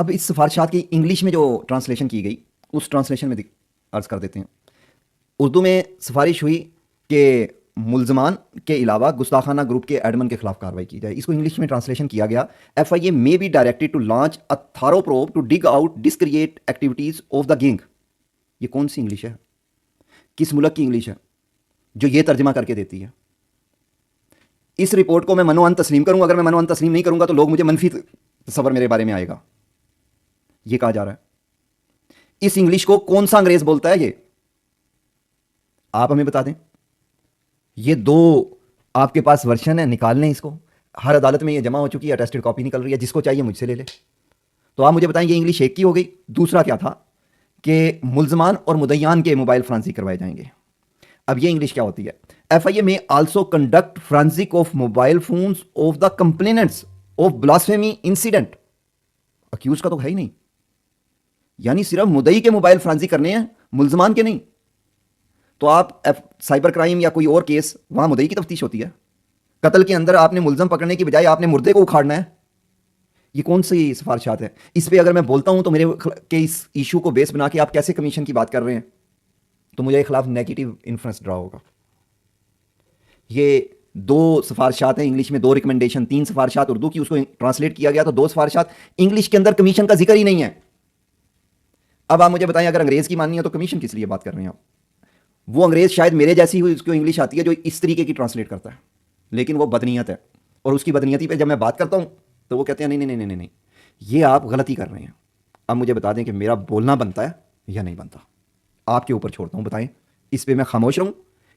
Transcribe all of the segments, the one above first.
अब इस सिफारिशात की इंग्लिश में जो ट्रांसलेशन की गई उस ट्रांसलेशन में अर्ज़ कर देते हैं। उर्दू में सिफारिश हुई कि मुल्ज़मान के अलावा गुस्ताखाना ग्रुप के एडमन के खिलाफ कार्रवाई की जाए। इसको इंग्लिश में ट्रांसलेशन किया गया, FIA may be directed to launch a thorough probe to dig out discreet activities of the gang. ये कौन सी इंग्लिश है, किस मुल्क की इंग्लिश है जो ये तर्जमा करके देती है? इस रिपोर्ट को मैं मनोअन तस्लीम करूंगा, अगर मैं मनोअन तस्लीम नहीं करूंगा तो लोग मुझे मनफी तस्वर मेरे बारे में आएगा। ये कहा जा रहा है। इस इंग्लिश को कौन सा अंग्रेज बोलता है, ये आप हमें बता दें। ये दो आपके पास वर्शन है, निकाल लें इसको। हर अदालत में ये जमा हो चुकी है, अटेस्टेड कॉपी निकल रही है, जिसको चाहिए मुझसे ले ले। तो आप मुझे बताएं, ये इंग्लिश एक की हो गई। दूसरा क्या था कि मुल्ज़मान और मुदय्यान के मोबाइल फ्रांसिक करवाए जाएंगे। अब ये इंग्लिश क्या होती है? FIA may also conduct forensic of mobile phones of the complainants of blasphemy incident. Accused का तो है ही नहीं, यानी सिर्फ मुदई के मोबाइल फ्रांसिक करने हैं, मुल्ज़मान के नहीं। तो आप साइबर क्राइम या कोई और केस, वहां मुदई की तफ्तीश होती है। कत्ल के अंदर आपने मुल्ज़म पकड़ने की बजाय आपने मुर्दे को उखाड़ना है। ये कौन सी सिफारिशात है? इस पे अगर मैं बोलता हूं तो मेरे के इस इशू को बेस बना के आप कैसे कमीशन की बात कर रहे हैं, तो मुझे खिलाफ नेगेटिव इन्फ्लुएंस ड्रा होगा। ये दो सिफारिशात हैं इंग्लिश में, दो रिकमेंडेशन, 3 सिफारिशात उर्दू की, उसको ट्रांसलेट किया गया तो 2 सिफारिशात इंग्लिश के अंदर कमीशन का जिक्र ही नहीं है। अब आप मुझे बताएं, अगर अंग्रेज की माननी है तो कमीशन किस लिए बात कर रहे हैं आप? वो अंग्रेज शायद मेरे जैसी हुई, उसको इंग्लिश आती है, जो इस तरीके की ट्रांसलेट करता है, लेकिन वो बदनीयत है। और उसकी बदनीयती पे जब मैं बात करता हूं तो वो कहते हैं नहीं नहीं नहीं नहीं नहीं, ये आप गलती कर रहे हैं। अब मुझे बता दें कि मेरा बोलना बनता है या नहीं बनता, आपके ऊपर छोड़ता हूं, बताएं। इस पे मैं खामोश रहूं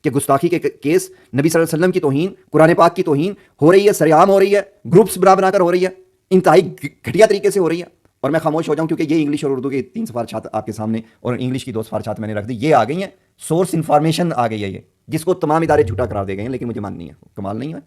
कि गुस्ताखी के केस, नबी सल्लल्लाहु अलैहि वसल्लम की तौहीन, कुरान पाक की तौहीन हो रही है, सरेआम हो रही है, ग्रुप्स बनाकर हो रही है, इंतहाई घटिया तरीके से हो रही है, और मैं खामोश हो जाऊं क्योंकि ये इंग्लिश और उर्दू के 3 सिफारिशात आपके सामने, और इंग्लिश की 2 सिफारिशात मैंने रख दी, ये आ गई हैं, सोर्स इंफॉर्मेशन आ गई है ये, जिसको तमाम इदारे झूठा करार दे गए हैं, लेकिन मुझे माननी है। कमाल नहीं है?